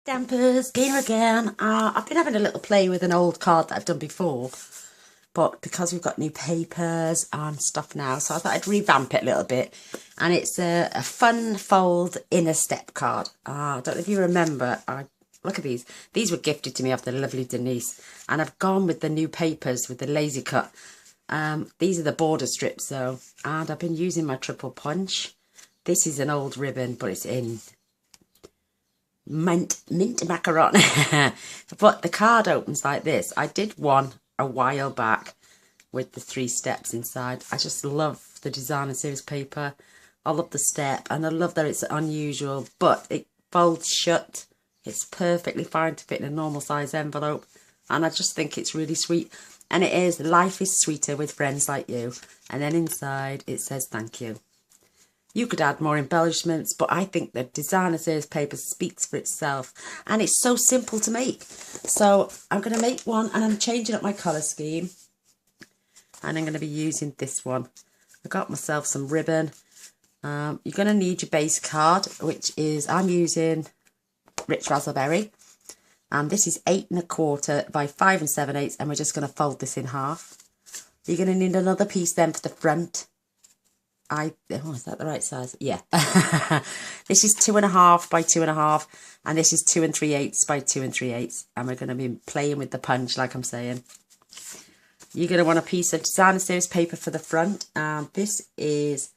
Dampers, here again. I've been having a little play with an old card that I've done before, but because we've got new papers and stuff now, so I thought I'd revamp it a little bit. And it's a fun fold inner step card. I don't know if you remember, look at these. These were gifted to me off the lovely Denise, and I've gone with the new papers with the lazy cut. These are the border strips though, and I've been using my triple punch. This is an old ribbon, but it's in mint macaron. But the card opens like this. I did one a while back with the 3 steps inside. I just love the designer series paper. I love the step, and I love that it's unusual, but it folds shut. It's perfectly fine to fit in a normal size envelope, and I just think it's really sweet. And it is, life is sweeter with friends like you. And then inside it says thank you. You could add more embellishments, but I think the designer series paper speaks for itself, and it's so simple to make. So I'm going to make one, and I'm changing up my colour scheme, and I'm going to be using this one. I got myself some ribbon. You're going to need your base card, which is, I'm using Rich Razzleberry, and this is 8 1/4 by 5 7/8, and we're just going to fold this in half. You're going to need another piece then for the front. Oh, is that the right size? Yeah. This is 2 1/2 by 2 1/2, and this is 2 3/8 by 2 3/8, and we're going to be playing with the punch, like I'm saying. You're going to want a piece of designer series paper for the front, and this is,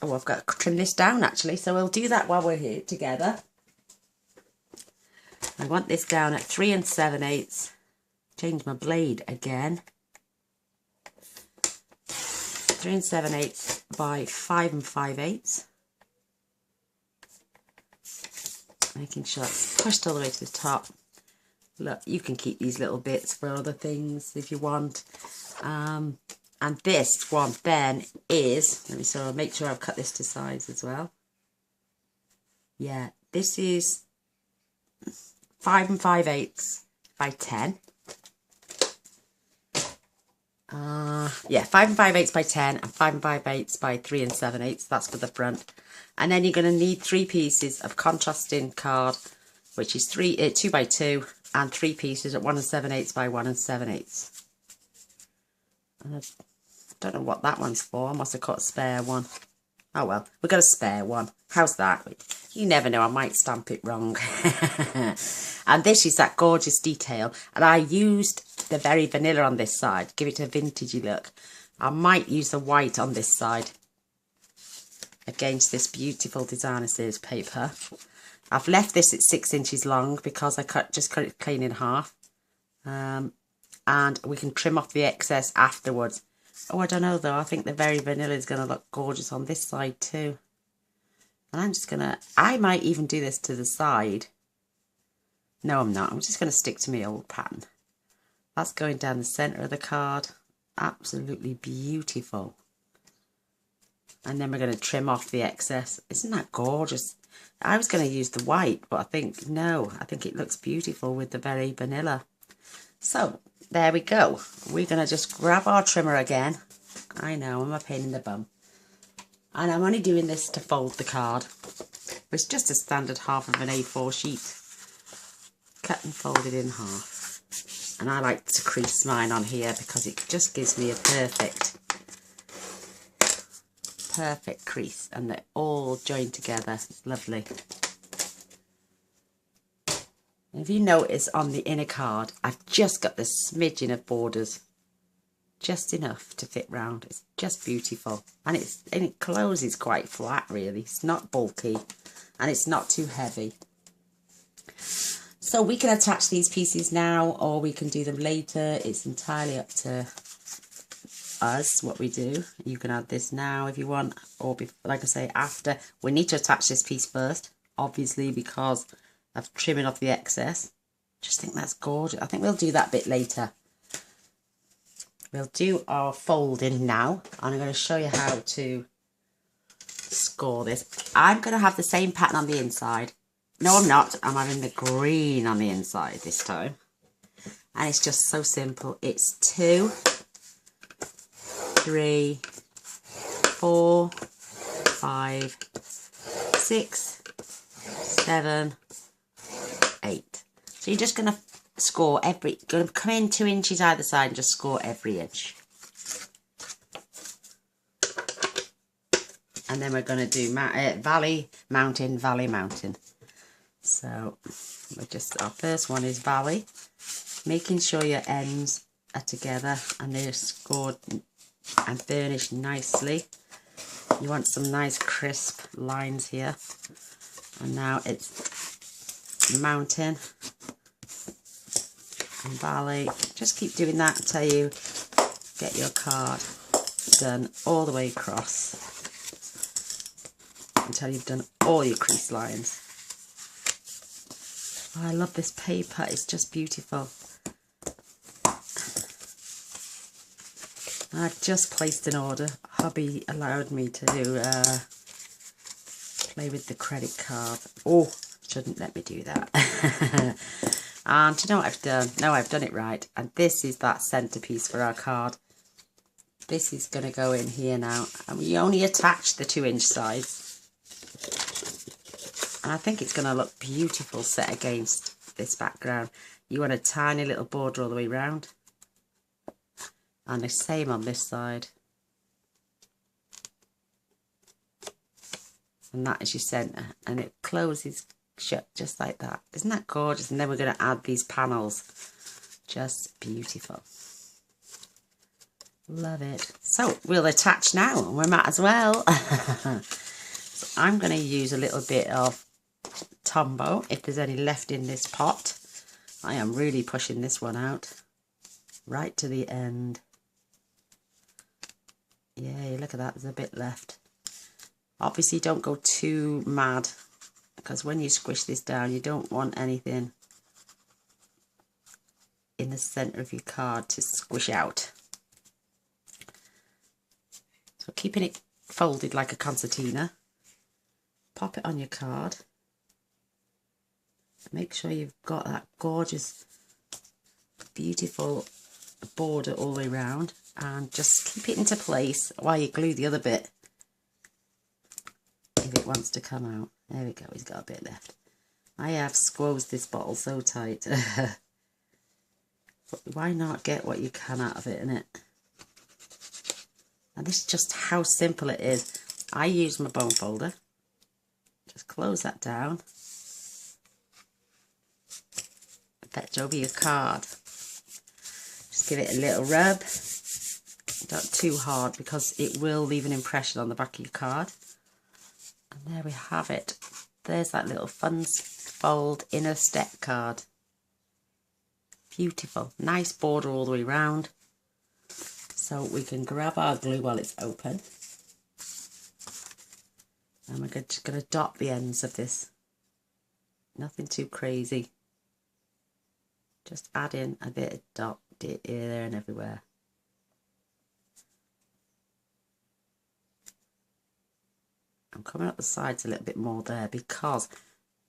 oh, I've got to trim this down actually, so we'll do that while we're here together. I want this down at 3 7/8. Change my blade again. 3 7/8 by 5 5/8. Making sure it's pushed all the way to the top. Look, you can keep these little bits for other things if you want. And this one then is, let me sort of make sure I've cut this to size as well. Yeah, this is 5 5/8 by 10. Yeah, 5 5/8 by 10 and 5 5/8 by 3 7/8. That's for the front. And then you're going to need 3 pieces of contrasting card, which is 2 by 2, and 3 pieces at 1 7/8 by 1 7/8. And I don't know what that one's for. I must have cut a spare one. Oh well, we've got a spare one. How's that? You never know, I might stamp it wrong. And this is that gorgeous detail. And I used the very vanilla on this side. Give it a vintagey look. I might use the white on this side against this beautiful designer series paper. I've left this at 6 inches long because I just cut it clean in half. And we can trim off the excess afterwards. Oh, I don't know though. I think the very vanilla is going to look gorgeous on this side too. And I'm just going to, I might even do this to the side. No, I'm not. I'm just going to stick to my old pattern. That's going down the centre of the card. Absolutely beautiful. And then we're going to trim off the excess. Isn't that gorgeous? I was going to use the white, but I think, no, I think it looks beautiful with the very vanilla. So, there we go. We're going to just grab our trimmer again. I know, I'm a pain in the bum. And I'm only doing this to fold the card. It's just a standard half of an A4 sheet. Cut and fold it in half. And I like to crease mine on here because it just gives me a perfect crease. And they're all joined together. It's lovely. And if you notice on the inner card, I've just got the smidgen of borders. Just enough to fit round. It's just beautiful. And it closes quite flat really. It's not bulky and it's not too heavy. So we can attach these pieces now or we can do them later. It's entirely up to us what we do. You can add this now if you want, or like I say, after. We need to attach this piece first, obviously, because of trimming off the excess. Just think that's gorgeous. I think we'll do that bit later. We'll do our folding now, and I'm going to show you how to score this. I'm going to have the same pattern on the inside. No, I'm not. I'm having the green on the inside this time. And it's just so simple. It's 2, 3, 4, 5, 6, 7, 8. So you're just going to score going to come in 2 inches either side and just score every inch. And then we're going to do valley, mountain, valley, mountain. So our first one is valley. Making sure your ends are together and they're scored and burnished nicely. You want some nice crisp lines here. And now it's mountain and valley. Just keep doing that until you get your card done all the way across, until you've done all your crease lines. Oh, I love this paper, it's just beautiful. I've just placed an order. Hubby allowed me to play with the credit card. Oh, shouldn't let me do that. And do you know what I've done? No, I've done it right. And this is that centerpiece for our card. This is going to go in here now. And we only attach the 2-inch sides. And I think it's going to look beautiful set against this background. You want a tiny little border all the way around. And the same on this side. And that is your centre. And it closes shut just like that. Isn't that gorgeous? And then we're going to add these panels. Just beautiful. Love it. So we'll attach now. And we might as well. So I'm going to use a little bit of Tombow if there's any left in this pot. I am really pushing this one out right to the end. Yay, look at that, there's a bit left. Obviously don't go too mad, because when you squish this down you don't want anything in the centre of your card to squish out. So keeping it folded like a concertina, pop it on your card. Make sure you've got that gorgeous, beautiful border all the way around, and just keep it into place while you glue the other bit if it wants to come out. There we go, he's got a bit left. I have squeezed this bottle so tight. But why not get what you can out of it, innit? And this is just how simple it is. I use my bone folder. Just close that down. Fetch over your card. Just give it a little rub. Not too hard, because it will leave an impression on the back of your card. And there we have it. There's that little Funds Fold inner step card. Beautiful. Nice border all the way round. So we can grab our glue while it's open. And we're just going to dot the ends of this. Nothing too crazy. Just add in a bit of dot here, there and everywhere. I'm coming up the sides a little bit more there, because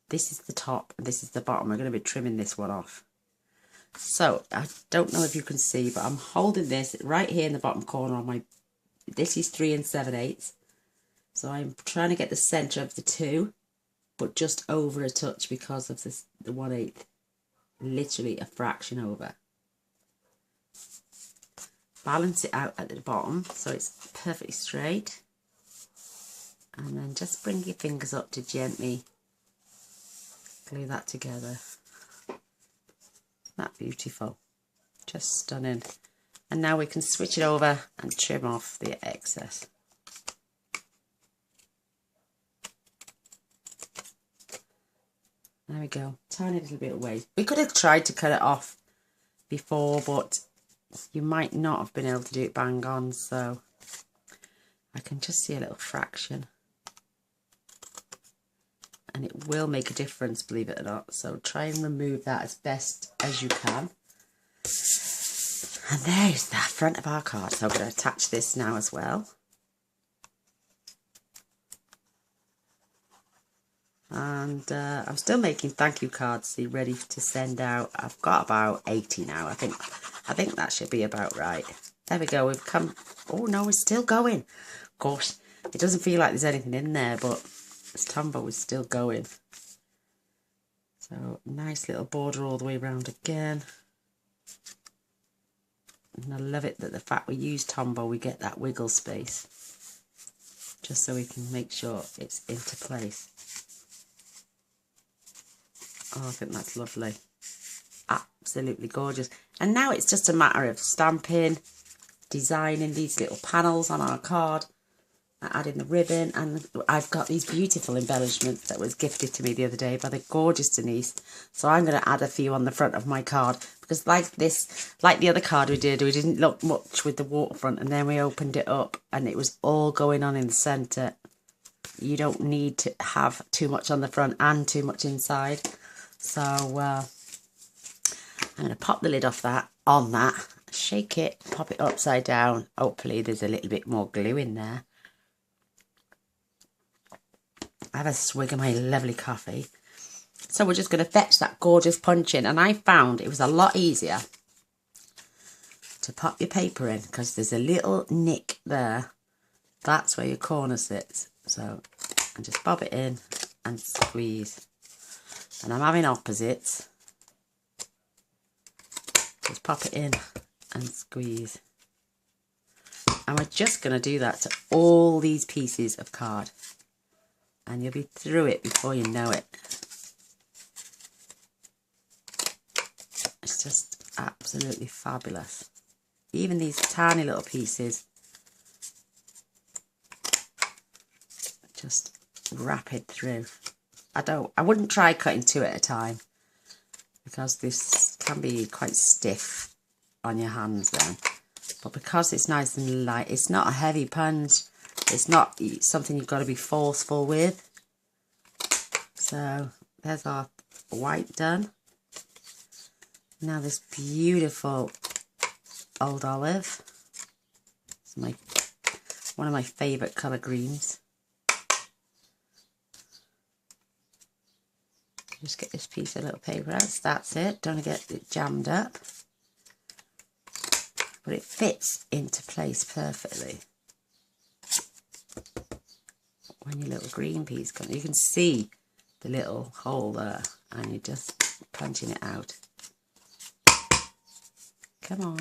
this is the top and this is the bottom. We're going to be trimming this one off. So I don't know if you can see, but I'm holding this right here in the bottom corner on my, this is 3 7/8. So I'm trying to get the centre of the 2, but just over a touch because of this, the 1/8. Literally a fraction over. Balance it out at the bottom so it's perfectly straight. And then just bring your fingers up to gently glue that together. Isn't that beautiful? Just stunning. And now we can switch it over and trim off the excess. There we go, tiny little bit of waste. We could have tried to cut it off before, but you might not have been able to do it bang on, so I can just see a little fraction. And it will make a difference, believe it or not. So try and remove that as best as you can. And there's the front of our card. So I'm going to attach this now as well. And I'm still making thank you cards, see, ready to send out. I've got about 80 now. I think that should be about right. There we go. We've come. Oh no, it's still going. Gosh, it doesn't feel like there's anything in there, but this Tombow is still going. So So nice little border all the way around again. And I love it that the fact we use Tombow, we get that wiggle space, just so we can make sure it's into place. Oh, I think that's lovely. Absolutely gorgeous. And now it's just a matter of stamping, designing these little panels on our card, adding the ribbon, and I've got these beautiful embellishments that was gifted to me the other day by the gorgeous Denise. So I'm going to add a few on the front of my card, because like the other card we didn't look much with the waterfront, and then we opened it up and it was all going on in the centre. You don't need to have too much on the front and too much inside. So I'm going to pop the lid off that, shake it, pop it upside down. Hopefully there's a little bit more glue in there. I have a swig of my lovely coffee. So we're just going to fetch that gorgeous punch in. And I found it was a lot easier to pop your paper in, because there's a little nick there. That's where your corner sits. So I just bob it in and squeeze. And I'm having opposites. Just pop it in and squeeze. And we're just going to do that to all these pieces of card. And you'll be through it before you know it. It's just absolutely fabulous. Even these tiny little pieces, just rapid through. I wouldn't try cutting two at a time, because this can be quite stiff on your hands then. But because it's nice and light, it's not a heavy punch. It's not something you've got to be forceful with. So there's our white done. Now this beautiful old olive. It's one of my favourite colour greens. Just get this piece of little paper out. That's it. Don't want to get it jammed up. But it fits into place perfectly. When your little green piece comes, you can see the little hole there, and you're just punching it out. Come on.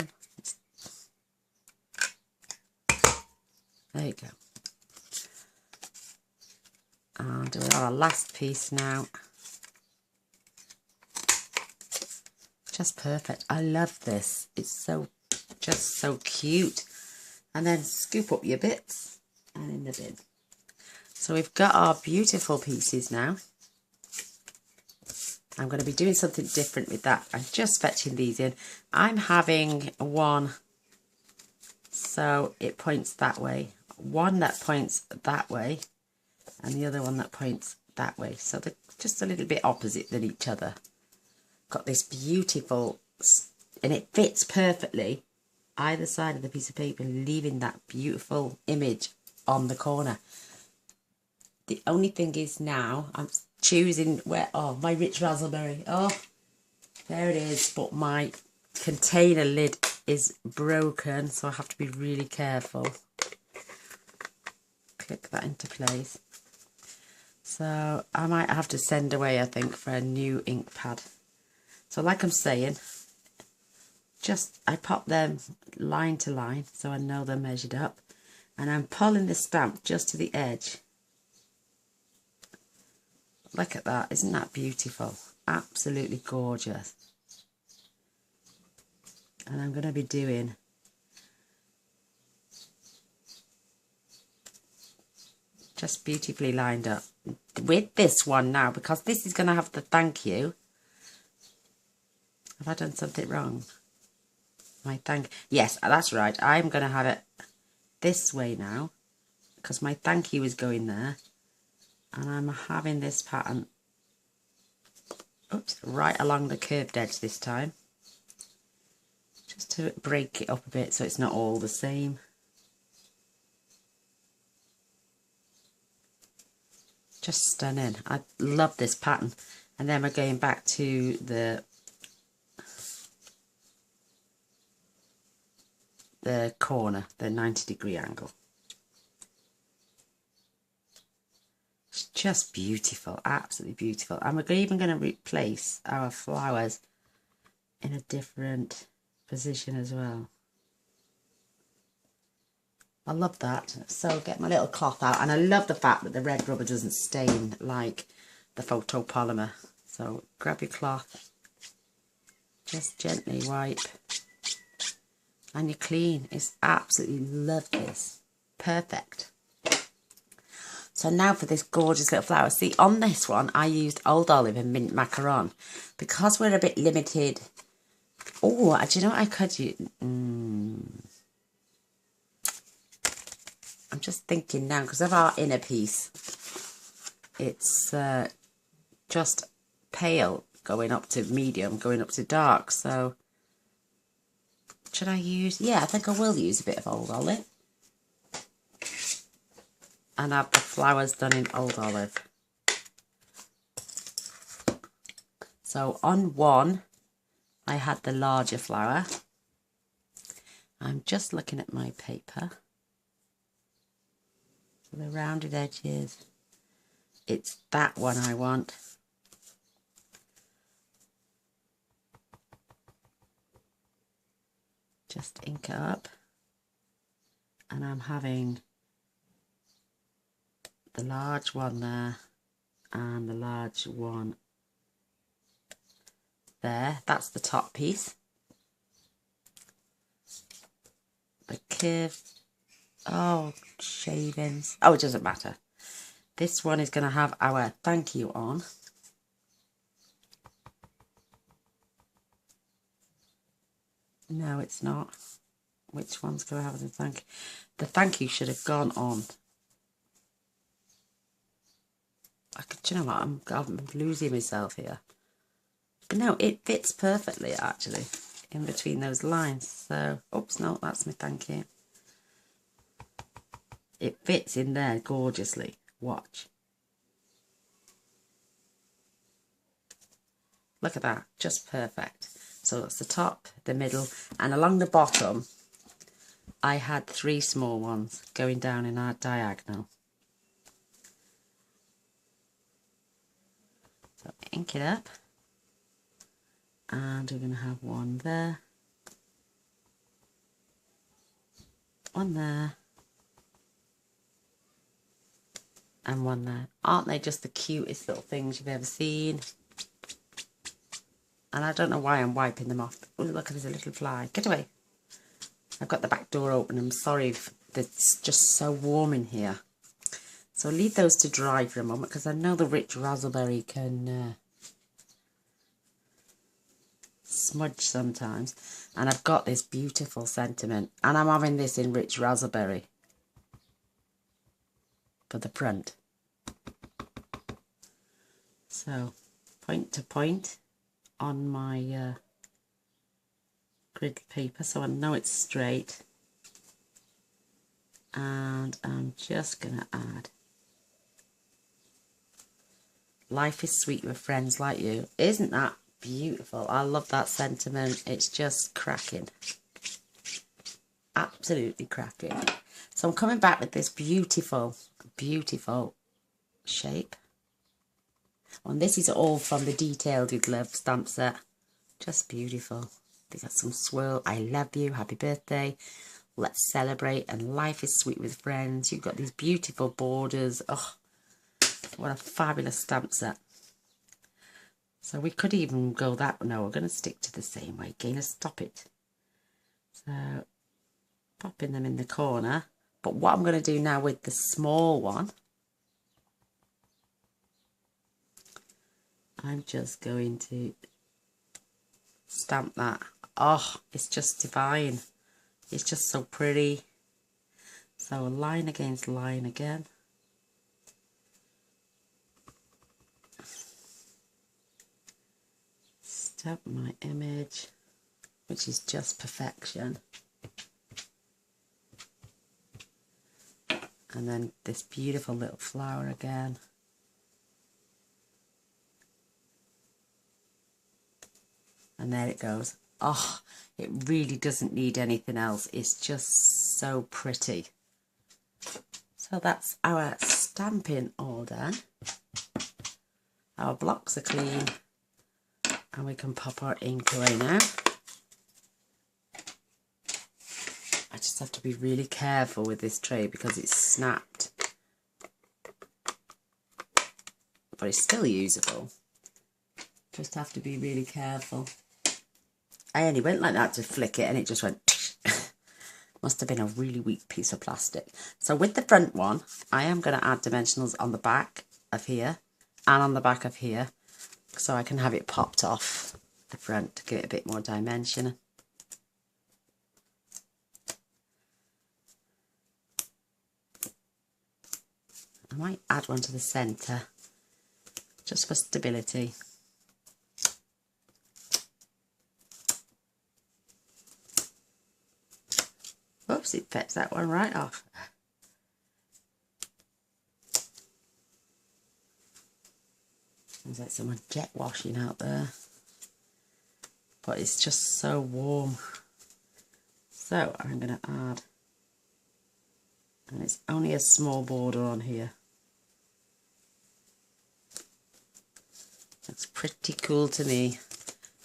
There you go. And we're on our last piece now. Just perfect. I love this. It's just so cute. And then scoop up your bits and in the bin. So we've got our beautiful pieces now. I'm going to be doing something different with that. I'm just fetching these in. I'm having one so it points that way, one that points that way, and the other one that points that way. So they're just a little bit opposite than each other. Got this beautiful, and it fits perfectly either side of the piece of paper, leaving that beautiful image on the corner. The only thing is now I'm choosing where, oh, my rich raspberry, oh, there it is, but my container lid is broken, so I have to be really careful. Click that into place. So I might have to send away, I think, for a new ink pad. So like I'm saying, I pop them line to line so I know they're measured up, and I'm pulling the stamp just to the edge. Look at that, isn't that beautiful? Absolutely gorgeous. And I'm going to be doing just beautifully lined up with this one now, because this is going to have the thank you. Have I done something wrong? Yes, that's right. I'm going to have it this way now, because my thank you is going there. And I'm having this pattern, oops, right along the curved edge this time. Just to break it up a bit so it's not all the same. Just stunning. I love this pattern. And then we're going back to the corner, the 90-degree angle. It's just beautiful, absolutely beautiful. And we're even going to replace our flowers in a different position as well. I love that. So get my little cloth out, and I love the fact that the red rubber doesn't stain like the photopolymer. So grab your cloth, just gently wipe, and you're clean. It's absolutely love this. Perfect. So now for this gorgeous little flower. See, on this one I used Old Olive and Mint Macaron because we're a bit limited. Oh, do you know what I could use? I'm just thinking now, because of our inner piece, it's just pale going up to medium, going up to dark. So should I use? Yeah, I think I will use a bit of Old Olive. And have the flowers done in Old Olive. So on one, I had the larger flower. I'm just looking at my paper. So the rounded edges, it's that one I want. Just ink it up. And I'm having the large one there and the large one there. That's the top piece. The curve, oh, shavings. Oh, it doesn't matter. This one is going to have our thank you on. No, it's not. Which one's going to have the thank you? The thank you should have gone on. Do you know what? I'm losing myself here. But no, it fits perfectly, actually, in between those lines. So, oops, no, that's my thank you. It fits in there gorgeously. Watch. Look at that, just perfect. So that's the top, the middle, and along the bottom, I had 3 small ones going down in our diagonal. So ink it up, and we're going to have one there, one there, and one there. Aren't they just the cutest little things you've ever seen? And I don't know why I'm wiping them off. Oh, look, there's a little fly. Get away. I've got the back door open. I'm sorry if it's just so warm in here. So leave those to dry for a moment, because I know the rich raspberry can smudge sometimes. And I've got this beautiful sentiment, and I'm having this in rich raspberry for the front. So point to point on my grid paper, so I know it's straight. And I'm just going to add life is sweet with friends like you. Isn't that beautiful? I love that sentiment. It's just cracking. Absolutely cracking. So I'm coming back with this beautiful, beautiful shape. And this is all from the Detailed with Love stamp set. Just beautiful. They got some swirl. I love you. Happy birthday. Let's celebrate. And life is sweet with friends. You've got these beautiful borders. Oh, what a fabulous stamp set. So we could even go that. No, we're going to stick to the same way. Gainer, stop it. So popping them in the corner. But what I'm going to do now with the small one, I'm just going to stamp that. Oh, it's just divine. It's just so pretty. So line against line again. Stamp my image, which is just perfection. And then this beautiful little flower again. And there it goes. Oh, it really doesn't need anything else. It's just so pretty. So that's our stamping all done. Our blocks are clean and we can pop our ink away now. I just have to be really careful with this tray because it's snapped. But it's still usable. Just have to be really careful. I only went like that to flick it and it just went must have been a really weak piece of plastic. So with the front one, I am going to add dimensionals on the back of here and on the back of here so I can have it popped off the front to give it a bit more dimension. I might add one to the centre just for stability. Oops, it fits that one right off. There's like someone jet washing out there. But it's just so warm. So I'm going to add, and it's only a small border on here. Looks pretty cool to me.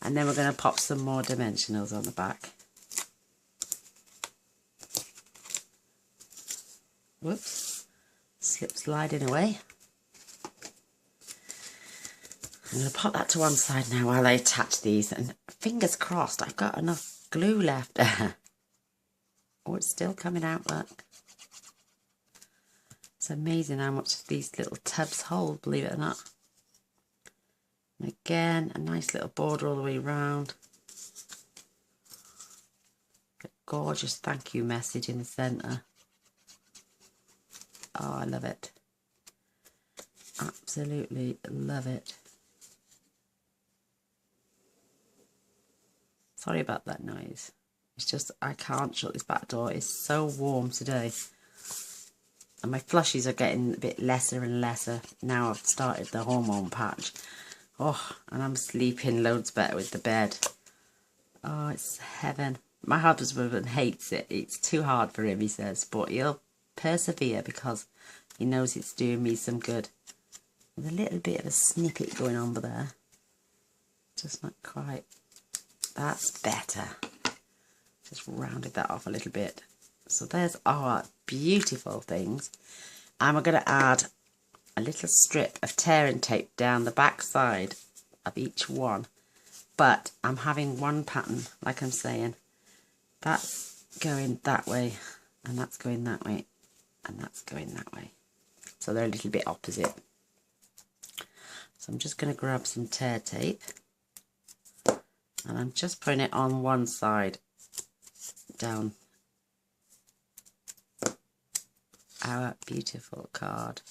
And then we're going to pop some more dimensionals on the back. Whoops, slip sliding away. I'm going to pop that to one side now while I attach these, and fingers crossed I've got enough glue left. Oh, it's still coming out, look. It's amazing how much these little tubs hold, believe it or not. And again, a nice little border all the way around. A gorgeous thank you message in the centre. Oh, I love it. Absolutely love it. Sorry about that noise. It's just, I can't shut this back door. It's so warm today. And my flushies are getting a bit lesser and lesser. Now I've started the hormone patch. Oh, and I'm sleeping loads better with the bed. Oh, it's heaven. My husband hates it. It's too hard for him, he says. But he'll persevere because he knows it's doing me some good. There's a little bit of a snippet going on there. Just not quite. That's better. Just rounded that off a little bit. So there's our beautiful things. And we're going to add a little strip of tearing tape down the back side of each one. But I'm having one pattern, like I'm saying. That's going that way, and that's going that way, and that's going that way. So they're a little bit opposite. So I'm just going to grab some tear tape. And I'm just putting it on one side down our beautiful card.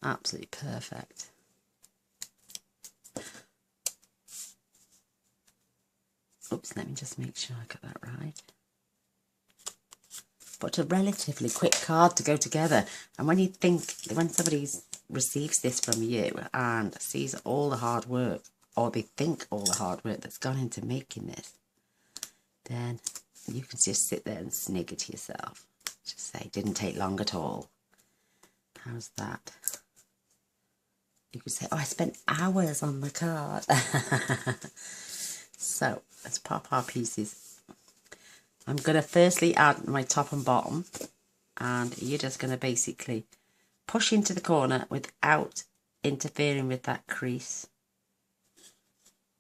Absolutely perfect. Oops, let me just make sure I got that right. But a relatively quick card to go together. And when you think, when somebody receives this from you and sees all the hard work, or they think all the hard work that's gone into making this, then you can just sit there and snigger to yourself. Just say, didn't take long at all. How's that? You could say, oh, I spent hours on the card. So, let's pop our pieces. I'm going to firstly add my top and bottom. And you're just going to basically push into the corner without interfering with that crease.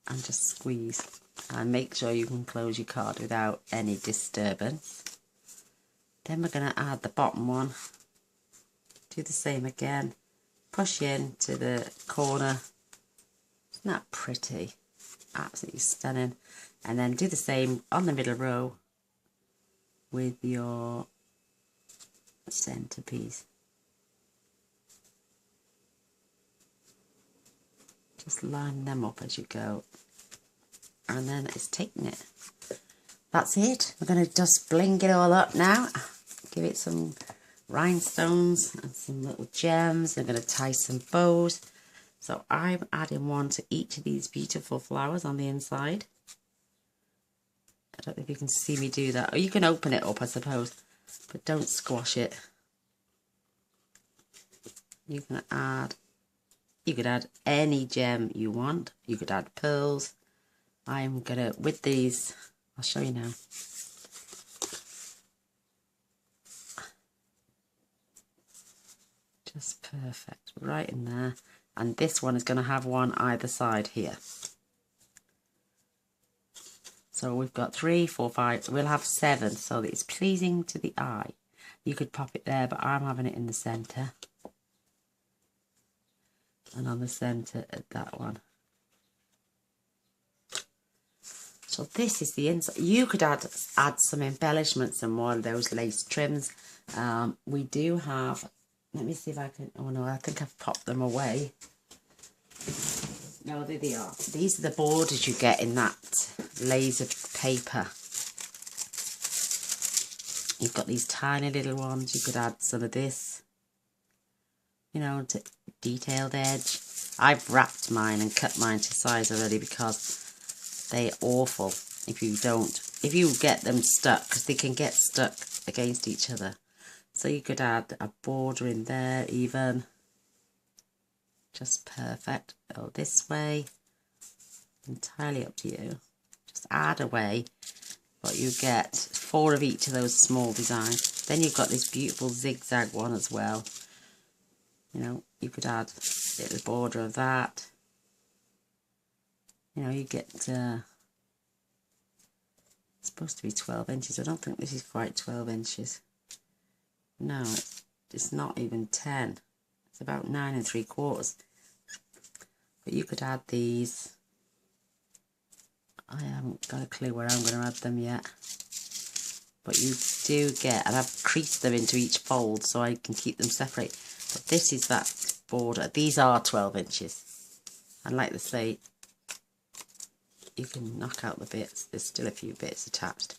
And just squeeze. And make sure you can close your card without any disturbance. Then we're going to add the bottom one. Do the same again. Push in to the corner. Isn't that pretty? Absolutely stunning. And then do the same on the middle row with your centerpiece. Just line them up as you go. And then it's taking it. That's it. We're going to just bling it all up now. Give it some rhinestones and some little gems. I'm going to tie some bows. So I'm adding one to each of these beautiful flowers on the inside. I don't know if you can see me do that. Or you can open it up, I suppose. But don't squash it. You can add You could add any gem you want. You could add pearls. I'm gonna, with these, I'll show you now. Just perfect, right in there. And this one is going to have one either side here. So we've got 3, 4, 5. We'll have 7, so that it's pleasing to the eye. You could pop it there, but I'm having it in the centre. And on the centre at that one. So this is the inside. You could add some embellishments and one of those lace trims. We do have, let me see if I can, oh no, I think I've popped them away. No, there they are. These are the borders you get in that lasered paper. You've got these tiny little ones. You could add some of this, you know, to detailed edge. I've wrapped mine and cut mine to size already because they're awful if you get them stuck, because they can get stuck against each other. So you could add a border in there even. Just perfect. Go this way. Entirely up to you. Just add away. But you get 4 of each of those small designs. Then you've got this beautiful zigzag one as well. You know, you could add a little border of that. You know, you get, it's supposed to be 12 inches. I don't think this is quite 12 inches. No, it's not even 10. It's about 9 3/4. But you could add these. I haven't got a clue where I'm going to add them yet. But you do get, and I've creased them into each fold so I can keep them separate. But this is that border. These are 12 inches. And like they say, you can knock out the bits. There's still a few bits attached.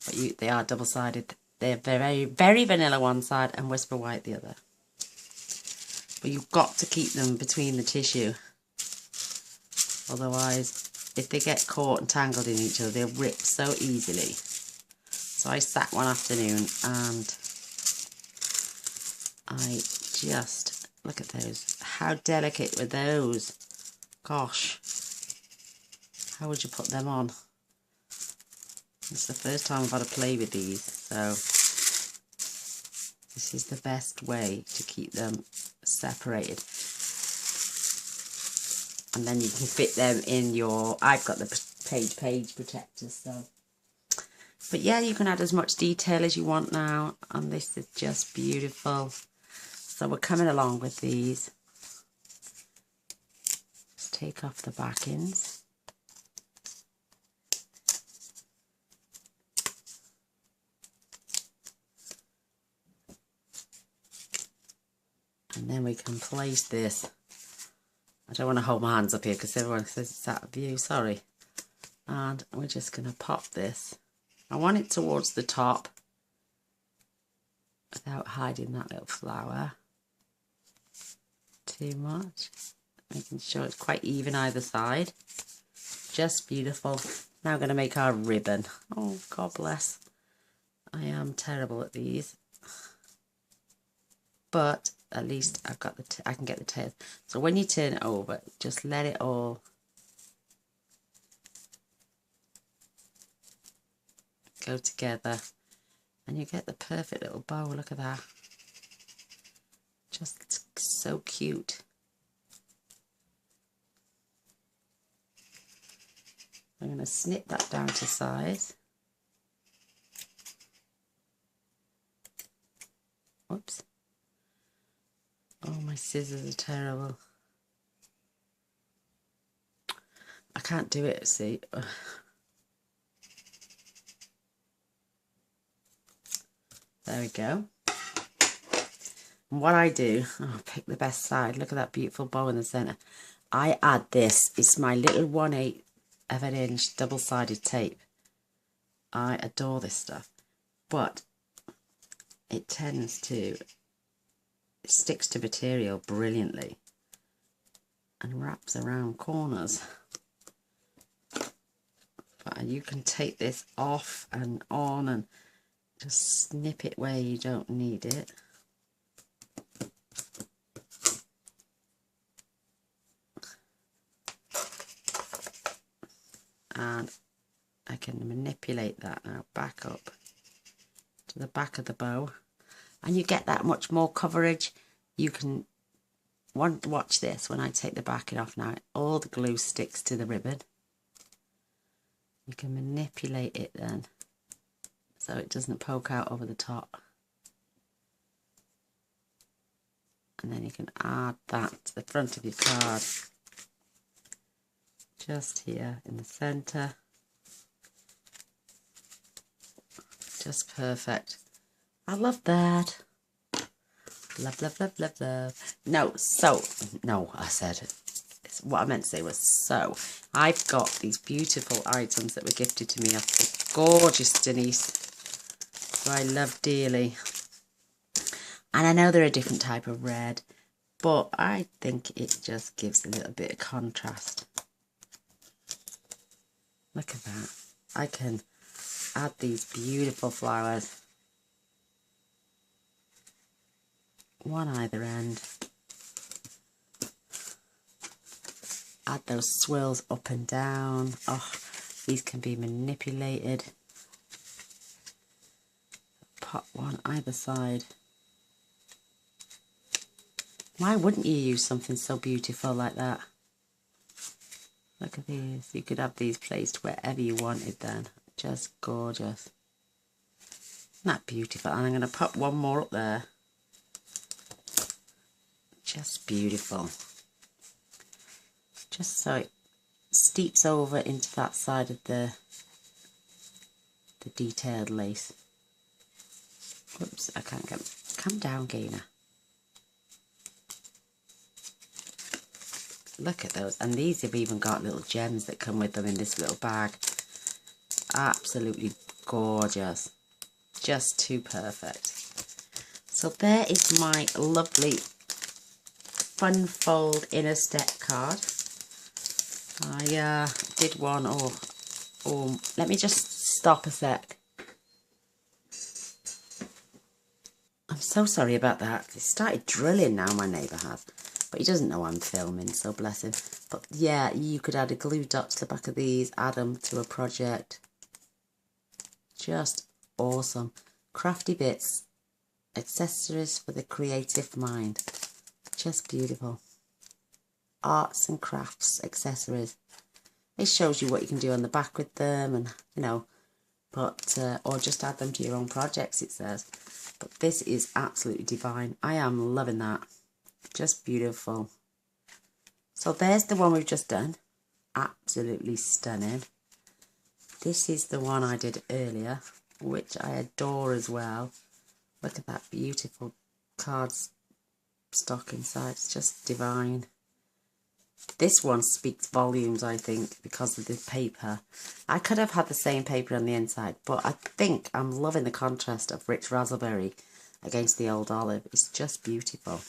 But they are double-sided. They're very, very vanilla one side and whisper white the other. But you've got to keep them between the tissue. Otherwise, if they get caught and tangled in each other, they'll rip so easily. So I sat one afternoon and I just, look at those. How delicate were those? Gosh. How would you put them on? It's the first time I've had to play with these, so this is the best way to keep them separated. And then you can fit them in your, I've got the page protectors, so. But yeah, you can add as much detail as you want now, and this is just beautiful. So we're coming along with these. Just take off the backings. And then we can place this. I don't want to hold my hands up here because everyone says it's out of view, sorry. And we're just going to pop this. I want it towards the top without hiding that little flower too much. Making sure it's quite even either side. Just beautiful. Now we're going to make our ribbon. Oh, God bless. I am terrible at these. But at least I've got I can get the tail. So when you turn it over, just let it all go together, and you get the perfect little bow. Look at that. Just so cute. I'm going to snip that down to size. Whoops. Oh, my scissors are terrible. I can't do it, see. There we go. And what I do, oh, pick the best side. Look at that beautiful bow in the centre. I add this. It's my little 1/8 of an inch double-sided tape. I adore this stuff. But it tends to, it sticks to material brilliantly and wraps around corners. But you can take this off and on and just snip it where you don't need it. and I can manipulate that now back up to the back of the bow, and you get that much more coverage. You can watch this when I take the backing off now. All the glue sticks to the ribbon. You can manipulate it then so it doesn't poke out over the top. And then you can add that to the front of your card. Just here in the centre. Just perfect. I love that. Love, love, love, love, love. What I meant to say was so. I've got these beautiful items that were gifted to me off the gorgeous Denise, who I love dearly. And I know they're a different type of red, but I think it just gives a little bit of contrast. Look at that. I can add these beautiful flowers. One either end. Add those swirls up and down. Oh, these can be manipulated. Pop one either side. Why wouldn't you use something so beautiful like that? Look at these. You could have these placed wherever you wanted then. Just gorgeous. Isn't that beautiful? And I'm going to pop one more up there. Just beautiful. Just so it steeps over into that side of the detailed lace. Whoops, I can't get... Come down, Gainer. Look at those. And these have even got little gems that come with them in this little bag. Absolutely gorgeous. Just too perfect. So there is my lovely Fun Fold Inner Step card. I did one, let me just stop a sec. I'm so sorry about that. It started drilling now, my neighbour has. But he doesn't know I'm filming, so bless him. But yeah, you could add a glue dot to the back of these, add them to a project. Just awesome. Crafty bits. Accessories for the creative mind. Just beautiful. Arts and crafts accessories. It shows you what you can do on the back with them, and you know, but or just add them to your own projects, it says. But this is absolutely divine. I am loving that. Just beautiful. So there's the one we've just done. Absolutely stunning. This is the one I did earlier, which I adore as well. Look at that beautiful card stock inside. It's just divine. This one speaks volumes, I think, because of the paper. I could have had the same paper on the inside, but I think I'm loving the contrast of rich raspberry against the old olive. It's just beautiful.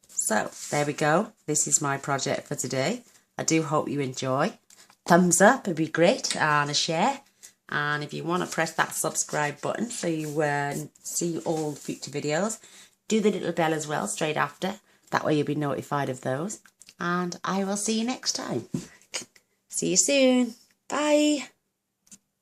So, there we go. This is my project for today. I do hope you enjoy. Thumbs up would be great, and a share. And if you want to press that subscribe button so you see all future videos, do the little bell as well straight after. That way you'll be notified of those. And I will see you next time. See you soon. Bye.